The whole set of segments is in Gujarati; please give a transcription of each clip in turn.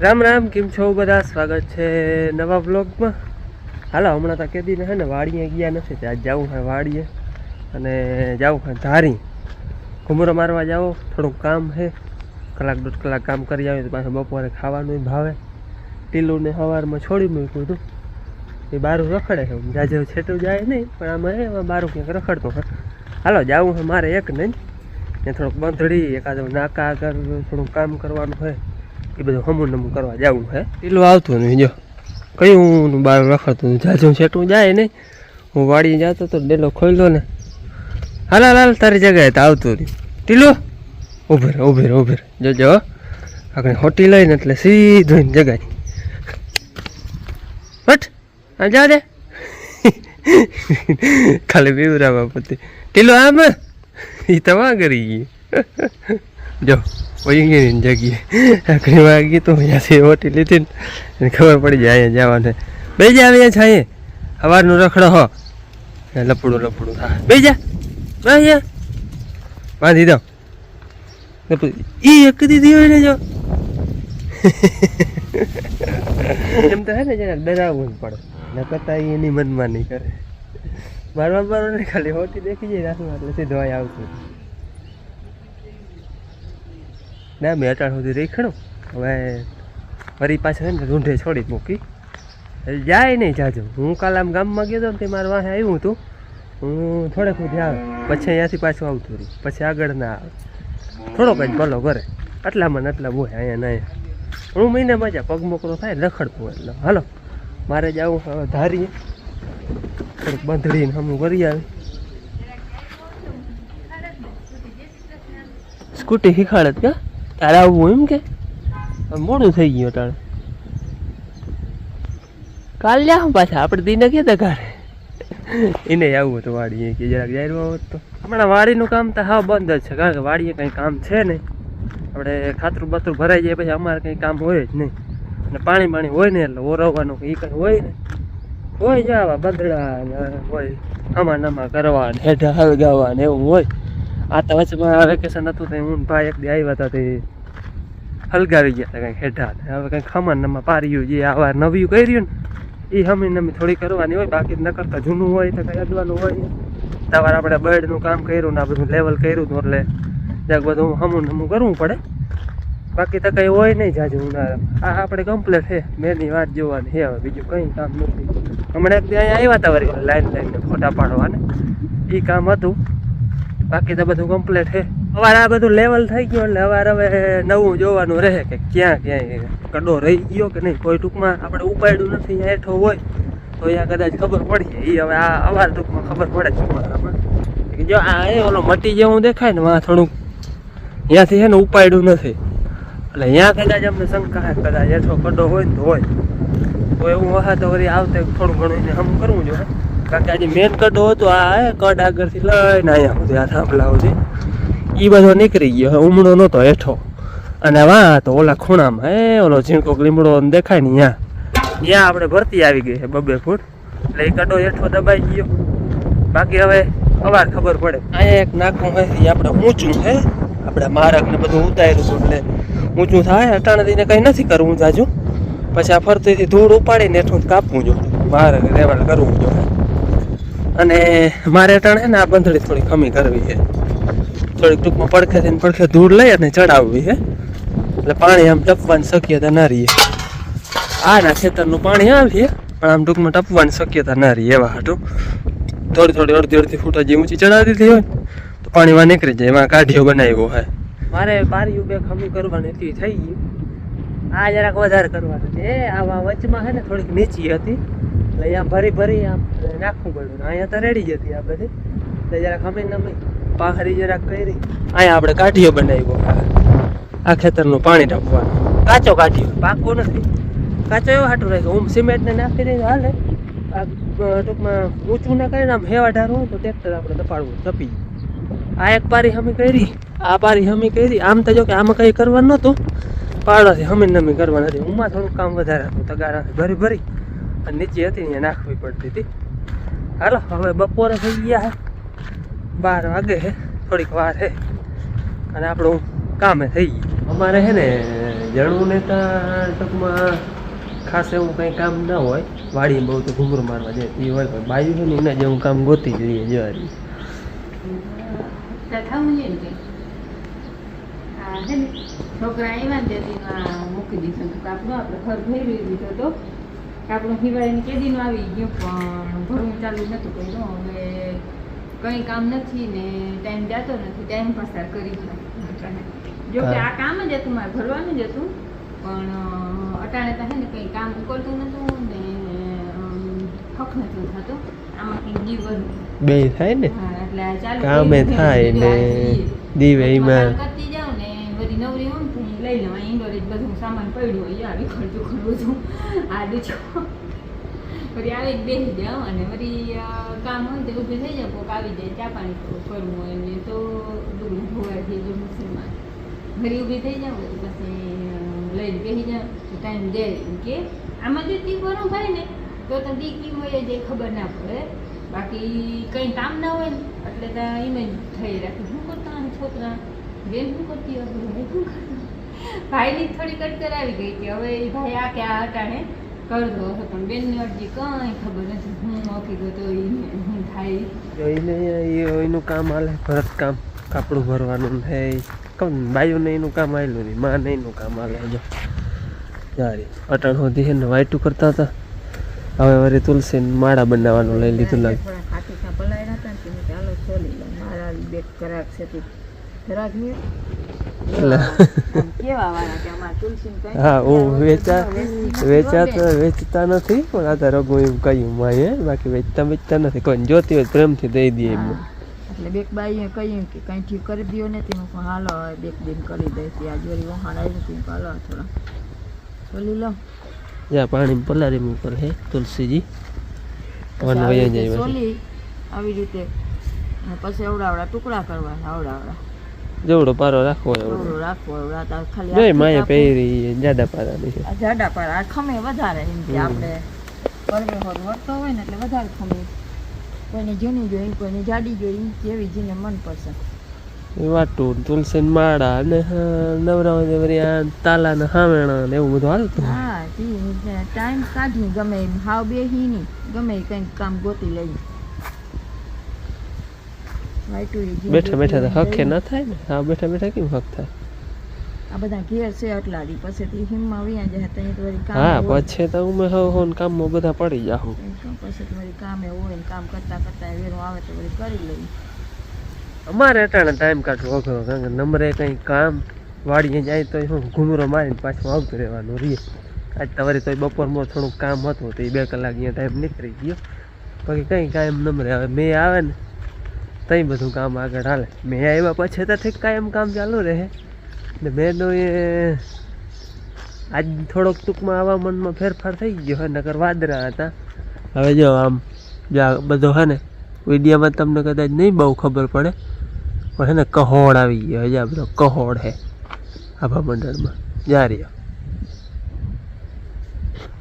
રામ રામ, કેમ છો બધા? સ્વાગત છે નવા બ્લોગમાં. હાલો, હમણાં તો કેદીને હે ને વાડીએ ગયા નથી, ત્યાં જવું છે વાડીએ અને જવું છે ધારી ઘુમરો મારવા જાઓ. થોડુંક કામ છે, કલાક દોઢ કલાક કામ કરી આવે તો પાછું બપોરે ખાવાનું ભાવે. ટીલુંને સવારમાં છોડી મૂક્યું હતું, એ બારું રખડે છે. જાજે છેટું જાય નહીં, પણ આમાં એમાં બારું ક્યાંક રખડતો હોય. હાલો, જવું છે મારે એક નહીં, ત્યાં થોડુંક બંધડી એકાદ નાકા આગળ થોડુંક કામ કરવાનું હોય, એ બધું હમું નમું કરવા જવું છે. ટીલું આવતું નહીં, જો કયું બાર રખડતું જાજુ છેટું જાય નહીં. હું વાડી જતો તો ડેલો ખોલ્યો ને, હાલ હાલ તારી જગ્યાએ તો આવતું નહીં. ટીલું ઉભે રે જોજો આગળ હોટી લઈને એટલે સીધું જગાય હટ આ જા દે ખાલી બીવરાવા પતિ. ટીલું આમ એ તો વાં કરી ગઈ જો વહી ગઈ ને જગ્યાએ આખરી વાગી તો અહીંયાથી હોટી લીધી ને ખબર પડી જાય અહીંયા જવાને. બે જા આવ્યા છે અહીંયા સવારનું રખડો હો લપડું હા બે જા અહીંયા બાંધી દો એ એક દીધી હોય ને જો એમ તો હે ને જરા ડરાવવું જ પડે, ન કરતા એની મનમાં નહીં કરે. મારવા ને ખાલી હોટી દેખી જાય રાતમાં એટલે સીધો અહીં આવતું. ના મેં અટાણ સુધી રેખણું હવે ફરી પાછળ છે ને રૂંઢે છોડી મૂકી જાય નહીં જાજુ. હું કાલે આમ ગામમાં ગયો હતો ને તે મારા વાહે આવ્યું હતું, હું થોડેક સુધી આવે પછી અહીંયાથી પાછું આવતું રહ્યું, પછી આગળ ના આવે થોડોક જ ભલો કરે આટલામાં ને આટલા બોય અહીંયા ના અહીંયા. હું મહિને મજા પગ મોકળો થાય રખડતું એટલે. હાલો મારે જવું હવે ધારીએ, થોડુંક બંધડીને હમું કરી આવે. સ્કૂટી શીખાડે કા તારે આવવું એમ કે મોડું થઈ ગયું તારે. કાલ જાઉં પાછા આપણે દીને કહેતા ઘરે એને આવવું હતું વાડીએ કે જરાક જાહેરમાં હોત તો. હમણાં વાડીનું કામ તો હા બંધ જ છે, કારણ કે વાડીએ કંઈ કામ છે નહીં. આપણે ખાતરું બાતરું ભરાઈ જાય પછી અમારે કંઈ કામ હોય જ નહીં, અને પાણી હોય ને એટલે ઓરવવાનું કંઈ કંઈ હોય ને હોય જ આવા બંધડા હોય આમાં કરવા ને હેઠા હળગાવવા ને એવું હોય. આ તો વચમાં વેકેશન હતું તો હું ભાઈ એક દી આવ્યા હતા તે હલગાવી ગયા હતા કંઈક હેઠા. હવે કંઈક ખમણમાં પાર્યું જે આવા નવ્યું કર્યું ને એ હમી નમી થોડી કરવાની હોય, બાકી ન કરતા જૂનું હોય તો કંઈ અડવાનું હોય ને. સવારે આપણે બેડનું કામ કર્યું ને આ બધું લેવલ કર્યું હતું એટલે જ્યાંક બધું હમું નમું કરવું પડે, બાકી તો કંઈ હોય નહીં જાજુ ઉનાળા. આ આપણે કમ્પ્લીટ છે, મેની વાત જોવાની છે, હવે બીજું કંઈ કામ નથી. હમણાં એક દી અહીંયા આવ્યા હતા વળી લાઈન ફોટા પાડવાને, એ કામ હતું, બાકી તો બધું કમ્પ્લીટ છે. અવાર આ બધું લેવલ થઈ ગયું એટલે અવાર હવે નવું જોવાનું રહે કે ક્યાંય કડો રહી ગયો કે નહીં. કોઈ ટૂંકમાં આપણે ઉપાડ્યું નથી અહીંયા હેઠો હોય તો અહીંયા કદાચ ખબર પડી જાય. એ હવે આ અવાર ટૂંકમાં ખબર પડે ચોમાસામાં કે જો આ એ ઓલો મટી જેવું દેખાય ને વાં થોડુંક અહીંયાથી છે ને ઉપાડ્યું નથી એટલે અહીંયા કદાચ અમને શંકા કદાચ હેઠો કડો હોય ને તો હોય તો એવું વખત તો વળી આવતે થોડું ઘણું એને હમ કરવું જોઈએ. કારણ કે આજે મેન કડો હતો આ કડ આગળથી લઈને અહીંયા સુધી આ થાંભલા સુધી એ બધો નીકળી ગયો, ઉમળો નહોતો હેઠો. અને વાં તો ઓલા ખૂણામાં ઓલો ઝીણકો લીમડો દેખાય ને ત્યાં આપણે ભરતી આવી ગઈ છે 2 ફૂટ એટલે એ કડો હેઠો દબાઈ ગયો. બાકી હવે અવાર ખબર પડે. અહીંયા એક નાખું હોય એ આપણે ઊંચું છે, આપણે મારક ને બધું ઉતાર્યું હતું એટલે ઊંચું થાય. અટાણેથી કંઈ નથી કરવું જાજુ, પછી આ ફરતીથી ધૂળ ઉપાડીને હેઠું કાપવું જોઈએ, મારક લેવલ કરવું જોઈએ. અને મારે અટાણે ને આ બંધડી થોડી ખમી કરવી છે, થોડીક ટૂંકમાં પડખે ધૂળ લઈ અને ચડાવવી છે એટલે પાણી આમ ટપવાની શક્યતા ના રહીએ. આના ખેતરનું પાણી આવીએ પણ આમ ટૂંકમાં ટપવાની શક્યતા ના રહીએ. એવા હાટું થોડી અડધી ફૂટ જે ઊંચી ચડાવી દીધી હોય તો પાણીમાં નીકળી જાય. એમાં કાઢીઓ બનાવ્યો હોય. મારે પારીયું 2 ખમી કરવાની હતી, થઈ ગયું. આ જરાક વધારે કરવાની છે, આવા વચમાં છે ને થોડીક નીચી હતી એટલે અહીંયા ભરી આમ નાખવું પડ્યું. અહીંયા તો રેડી જ હતી આ બધી એટલે જરાક ખમી નમી પાખરી જરાક કરી અહીંયા આપણે કાઢીઓ બનાવ્યો. આ ખેતરનું પાણી ટપવાનું કાચો કાઢીઓ, પાકો નથી કાચો એવો હાટું રાખ્યો. હું સિમેન્ટને નાખી દઈ હાલે. આ ટૂંકમાં ઊંચું ના કરીને આમ હેવા ઢાર હોય તો ટ્રેક્ટર આપણે તપાડવું તપી. આ એક પારી હમી કરી, આ પારી હમી કરી. આમ તો જો કે આમાં કંઈ કરવાનું નહોતું, પાડાથી હમી નમી કરવાનું હતી. ઉમાં થોડુંક કામ વધારે હતું, તગારાથી ભરી અને નીચે હતી ને નાખવી પડતી હતી. હાલો હવે બપોરે થઈ ગયા 12 વાગે છે, થોડીક વાર છે અને આપણું કામે થઈ ગયું. અમારે હે ને જણવું ને ત્યાં ટૂંકમાં ખાસ એવું કંઈ કામ ના હોય, વાડીએ બહુ તો ઘૂમરો મારવા જાય એ હોય, પણ બાયું છે ને એના જેવું કામ ગોતી જોઈએ જવારી. છોકરા આવ્યા ને મૂકી દીધું કાપડું, આપણે ઘર ભેરવી દીધો હતો કાપડું હિવાળીને કેદીનું આવી ગયું, પણ ભરવું ચાલુ નહોતું કર્યું. હવે કંઈ કામ નથી ને ટાઈમ જતો નથી, ટાઈમ પસાર કરી જો કે આ કામ જ હતું મારે ભરવાનું જ હતું, પણ અટાણે તો હે ને કંઈ કામ ઉકળતું નહોતું ને હક નહોતું થતું. આમાં કંઈક જીવન બે થાય ને, એટલે ચાલુ કામે થાય ને દીવે એમાં કરતી જાઉં ને બધી નવરી હોમ લઈ લઉં. ઇન્ડોર જ બધું સામાન પડ્યું હોય આવી ખર્ચું બધું આડું છો વળી આવી જ બેસી જાઉં અને વળી કામ હોય તો ઊભી થઈ જાઉં, કોઈક આવી જાય ચા પાણી કરવું હોય ને તો ડુંગળી ધોવાય થઈ જાય મશીનમાં, વળી ઊભી થઈ જાઉં પછી લઈને બેસી જાઉં તો ટાઈમ જાય કે આમાં જો તી ભરું ભાઈ ને તો દીકરી હોય જે ખબર ના પડે, બાકી કંઈ કામ ના હોય ને એટલે તો એમ જ થઈ રાખે શું કરતા છોકરા બેન શું કરતી હોય શું કરતા. ભાઈની થોડી કટકર આવી ગઈ કે હવે ભાઈ આ કે આ હટાણે કરતો હશે, પણ બેનની અરજી કંઈ ખબર નથી હું હકીકત તો શું થાય એને એનું કામ હાલે, ભરત કામ કાપડું ભરવાનું હે કહું બાયુને એનું કામ આવેલું નહીં, માને એનું કામ હાલે. જો યાર અટાણ સુધી છે ને વાઈટું કરતા હતા, હવે વળી તુલસી માળા બનાવવાનું લઈ લીધું લાગે. હા હું વેચતા નથી, પણ આ તાર રગું એવું કહ્યું માએ, બાકી વેચતા નથી, કોઈ જોતી હોય પ્રેમથી દઈ દઈએ એમને. એટલે બેક બાઈએ કહ્યું કે કંઈ ઠીક કરી દો ને તેનું હાલો બેક દિન કરી દઈશ. આ જોરી વહાણ આવ્યું હતું હાલો થોડા બોલી લો જા પાણી પલારી મૂકલ હે તુલસીજી વન વયા જાય સોલી આવી રીતે પછી અવડાવડા ટુકડા કરવાના, અવડાવડા જેવડો પારો રાખવો એવડો રાખવો એવડા ખાલી જોઈ માએ પહેરી જાડા પારાની છે. આ જાડા પારા આ ખમે વધારે એમ કે આપણે પરવે હોર વળતો હોય ને એટલે વધારે ખમે, કોઈને જૂની જોઈ કોઈને જાડી જોઈ જેવી જેને મનપસંદ એ વાટું તુલસી માળા અને નવરા વળી આ તાલા ને હામેણા ને એવું બધું હાલતું. હા ટાઈમ કાઢી ગમે એમ હાવ બેહી નહીં ગમે કંઈક કામ ગોતી લઈ બેઠા બેઠા તો હકે ના થાય ને, હા બેઠા બેઠા કેમ હક થાય. આ બધા ઘેર છે અટલાડી પછી હિમમાં વ્યા જાય તો વળી કામ, હા પછી તો હું હો કામમાં બધા પડી જાઉં, પછી વળી કામે હોય ને કામ કરતા કરતા વેરો આવે તો વળી કરી લઈ. અમારે અટાણે ટાઈમ કાઢવો અઘરો, કારણ કે નંબરે કંઈ કામ વાડીએ જાય તો હું ઘૂમરો મારીને પાછું આવતું રહેવાનું રહીએ. આજ તમારી તો બપોરમાં થોડુંક કામ હતું તો એ 2 કલાક અહીંયા ટાઈમ નીકળી ગયો, બાકી કંઈ કાયમ નંબરે હવે મેં આવે ને તઈ બધું કામ આગળ હાલે. મેં આવ્યા પછી તો ઠીક કાયમ કામ ચાલુ રહે ને બેનો એ આજ થોડોક ટૂંકમાં હવામાનમાં ફેરફાર થઈ ગયો હે, નકર વાદળા હતા. હવે જો આમ જ્યાં બધો હે ને વિડીયામાં તમને કદાચ નહીં બહુ ખબર પડે, પણ હે ને કહોડ આવી ગયો હજી, આ બધો કહોડ હે આભા મંડળમાં જારી.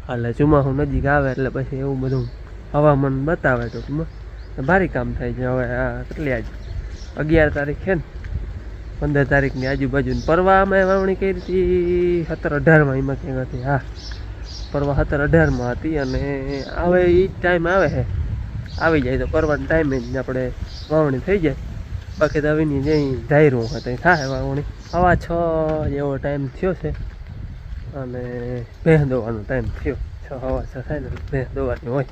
હાલે ચોમાસું નજીક આવે એટલે પછી એવું બધું હવામાન બતાવે ટૂંકમાં ભારી કામ થાય છે. હવે આ કેટલી આજ 11 તારીખ છે ને, 15 તારીખની આજુબાજુની પરવા અમે વાવણી કરી હતી 17-18માં એમાં ક્યાંક હતી. હા પરવા 17-18માં હતી અને હવે એ ટાઈમ આવે છે, આવી જાય તો પરવાનો ટાઈમે જ આપણે વાવણી થઈ જાય. બાકી તો હવેની જઈ ધાર્યું હતા થાય વાવણી. 6:15 જેવો ટાઈમ થયો છે અને ભેંસ દોવાનો ટાઈમ થયો, 6:15 થાય ને ભેંસ દોવાની હોય.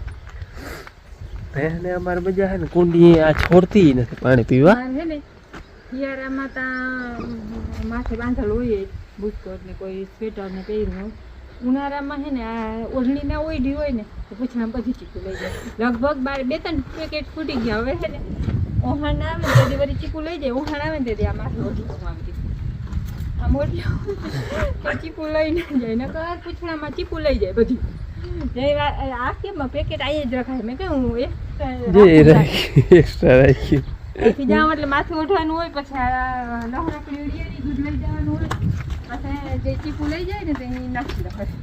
ભેંસને અમારે મજા છે ને કુંડી આ છોડતી નથી પાણી પીવા છે ને શિયાળામાં માથે બાંધેલ હોય બુસ્કોટ ને કોઈ સ્વેટર ને પહેર્યું હોય, ઉનાળામાં છે ને આ ઓઢણી ના ઓઢી હોય ને તો પછી આમ બધી ચીકુ લઈ જાય. લગભગ 2-3 પેકેટ ફૂટી ગયા. હવે છે ને ઓહાણ આવે ને તેથી વળી ચીકુ લઈ જાય, ઓહાણ આવે ને તેથી આ માથે ઓઢી માંગતી આમ ઓઢી ચીકુ લઈ ના જાય ને કર પૂછડામાં ચીકુ લઈ જાય બધી. આ કેમ પેકેટ આઈ જ રખાય, મેં કહ્યું એક્સ્ટ્રા રાખી અહીંથી જાવ એટલે માથે ઓઢવાનું હોય, પછી લહરાકડી ઉડિયાની દૂધ લઈ જવાનું હોય, પછી જે ચીકુ લઈ જાય ને તો એ નાખી રખાય.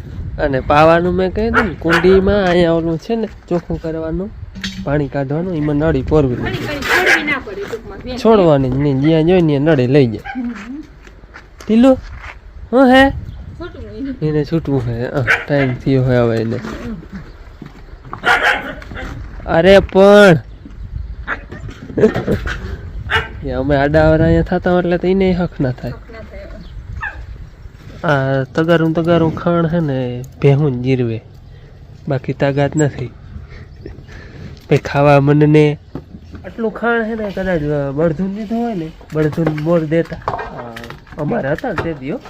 અને પાવાનું મેં કહી દઉં કુંડીમાં અહીંયા ઓલું છે ને ચોખ્ખું કરવાનું પાણી કાઢવાનું, એમાં નળી પોરવી છોડવાની નહીં, જ્યાં જોઈ ને નળી લઈ જાય. ઢીલું હું હે છોટું હોય એને છૂટવું હે ટાઈમ થયો હોય હવે એને અરે પણ અમે આડાવરા અહીંયા થતા એટલે તો એને હક ના થાય આ તગારું ખાણ છે ને ભેહું જીરવે બાકી તાકાત નથી ભાઈ ખાવા મને આટલું ખાણ છે ને કદાચ બળધુન દીધું હોય ને બળધુન મોર દેતા અમારે હતા તે દિયો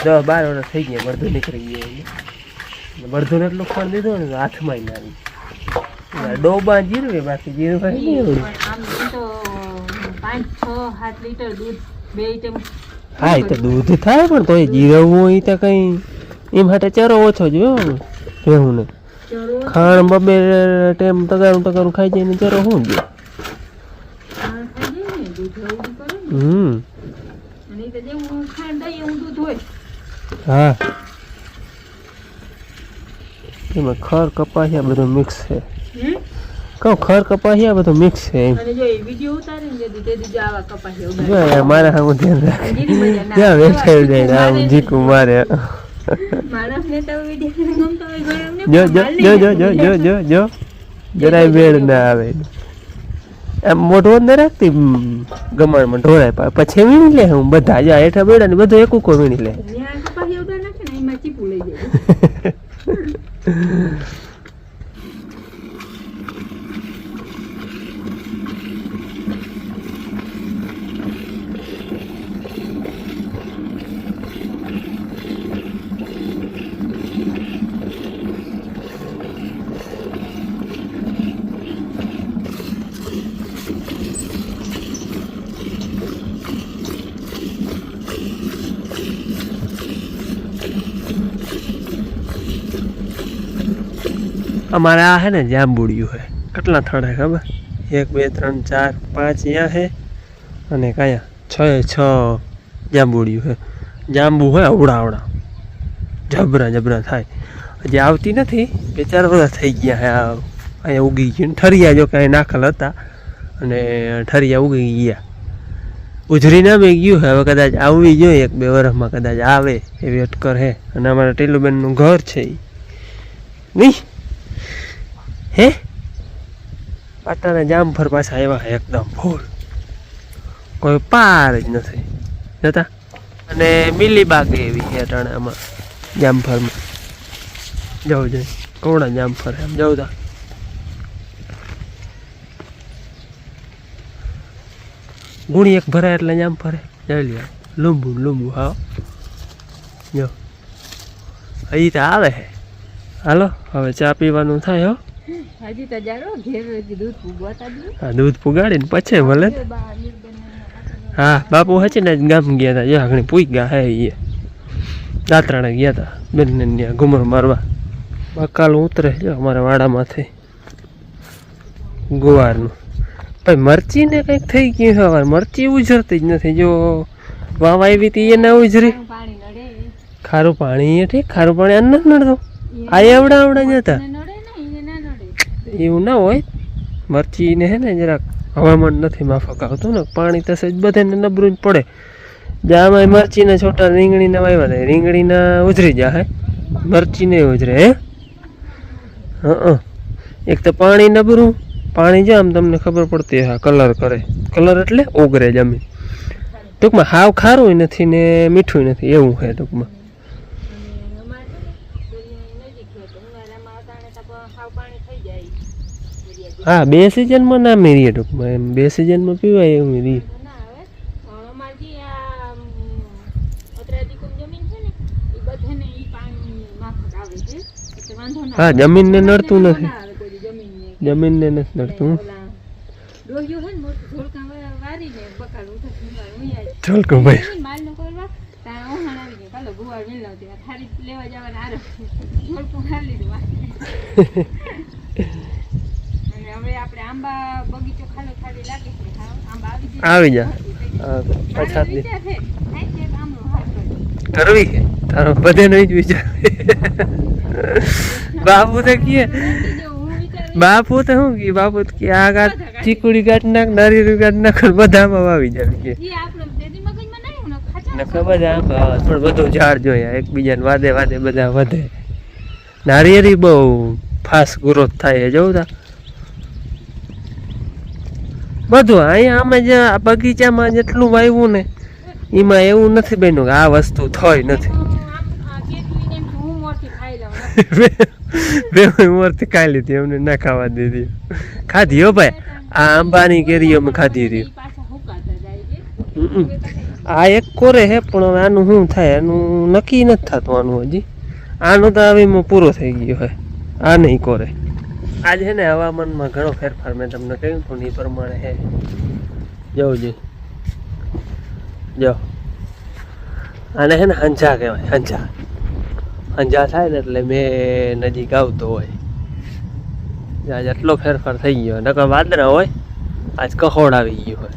10-12 વર્ષ થઈ ગયા બળધુન નીકળી ગયા બળધુન એટલું ખાણ દીધું ને હાથમાં ના આવી ડોબા જીરવે બાકી જીરવા હા એ તો દૂધ થાય પણ તોય જીરવવું હોય તો કઈ એમ માટે ચરો ઓછો જોયો ભેહું ને ખાણ બબે ટેમ તગારું ખાઈ જાય ને ચરો શું દે હા એમાં ખર કપાસિયા બધું મિક્સ છે કહું ખર કપાસિયા બધું મિક્સ છે એમ જો મારા હું ધ્યાન રાખ જ્યાં વેચાઈ જાય આમ જીકું મારે જો જરાય વેળ ના આવે એમ મોઢું અંદર રાખતી ગમણમાં ઢોળાય પછી વીણી લે હું બધા જ હેઠા બેડા ને બધું એક ઉકો વીણી લે અમારે આ હે ને જાંબુડિયું હે કેટલા થડ હે ખબર 1 2 3 4 5 અહીંયા હે અને કયા 6 જાંબુડિયું હે જાંબુ હે અવડા જબરા થાય હજી આવતી નથી 2-4 વર્ષ થઈ ગયા હે અહીંયા ઉગી ગયું ઠરિયા જો કાંઈ નાખેલ હતા અને ઠરિયા ઉગી ગયા ઉજરી ના મેં ગયું હે હવે કદાચ આવવી જોઈએ 1-2 વર્ષમાં કદાચ આવે એવી અટકર હે અને અમારા ટીલુબેનનું ઘર છે નહીં હે પાટાના જામફળ પાછા આવ્યા એકદમ ફૂલ કોઈ પાર જ નથી જતા અને મિલીબાગ એવી છે અટાણામાં જામફળમાં જવું જોઈએ કોણા જામફળ એમ જવું તા ગુણી એક ભરાય એટલે જામફળ જઈ લે લીંબુ હા જો અહીં તો આવે છે હાલો હવે ચા પીવાનું થાય હો હજી તો જારો ઘેર દૂધ પુગાતા દે હા દૂધ પુગાડીને પછી ભલે હા બાપુ હચે ને ગામ ગયા હતા જો આગળ પૂઈ ગયા હે એ દાતરાણે ગયા હતા બેનને ત્યાં ઘુમર મારવા બકાલ ઉતરે જો અમારા વાડામાંથી ગુવારનું ભાઈ મરચી ને કંઈક થઈ ગયું હવે મરચી ઉજરતી જ નથી જો વાવ આવી હતી એ ના ઉજરી ખારું પાણી એ ઠીક ખારું પાણી આ નથી નડતું આ આવડા જ હતા એવું ના હોય મરચી ને હે ને જરાક હવામાન નથી માફક આવતું ને પાણી તો સજ બધાને નબરું જ પડે જામાં મરચીના છોટા રીંગણીના વાવ્યા થાય રીંગણીના ઉજરી જાય મરચી નહીં ઉજરે હે એક તો પાણી નબરું પાણી જો આમ તમને ખબર પડતી હા કલર કરે કલર એટલે ઓગરે જમીન ટૂંકમાં હાવ ખારું નથી ને મીઠું નથી એવું છે ટૂંકમાં હા 2 સિઝનમાં ના મેરીએ ટૂંકમાં એમ 2 સિઝનમાં પીવાય એવું મેરીએ હા જમીનને નડતું નથી જમીનને નથી નડતું ઢોલકો ભાઈ આવી જા પછાડી કરવી કે તારો બધે નહીં જ વિચાર બાપુ તો કે બાપુ તો શું કે બાપુ કે આ ગાત ચીકુડી ગાટ નાખ નારિયેળ ગાટ નાખ બધામાં વાવી જાય કે ને ખબર છે આમ થોડું બધું ઝાડ જોઈએ એકબીજાને વાદે વાદે બધા વધે. નારિયેળી બહુ ફાસ્ટ ગ્રોથ થાય જવું તા બધું અહીંયા આમાં જે આ બગીચામાં જેટલું વાવ્યું ને એમાં એવું નથી બન્યું કે આ વસ્તુ થઈ નથી. બે ઉંમરથી ખાઈ લીધી એમને ના ખાવા દીધી. ખાધી હો ભાઈ આ આંબાની કેરીઓ મેં ખાધી હતી. આ એક કોરે હે પણ હવે આનું શું થાય એનું નક્કી નથી થતું આનું હજી. આનું તો હવે પૂરો થઈ ગયો હે આ નહીં કોરે. આજે છે ને હવામાનમાં ઘણો ફેરફાર મેં તમને કહ્યું હતું ને એ પ્રમાણે હે જવું જોઈએ જો આને છે ને હંજા કહેવાય હંજા. હંજા થાય ને એટલે મેં નજીક આવતો હોય આજ એટલો ફેરફાર થઈ ગયો નકર વાદળા હોય આજ કહોડ આવી ગયો હોય.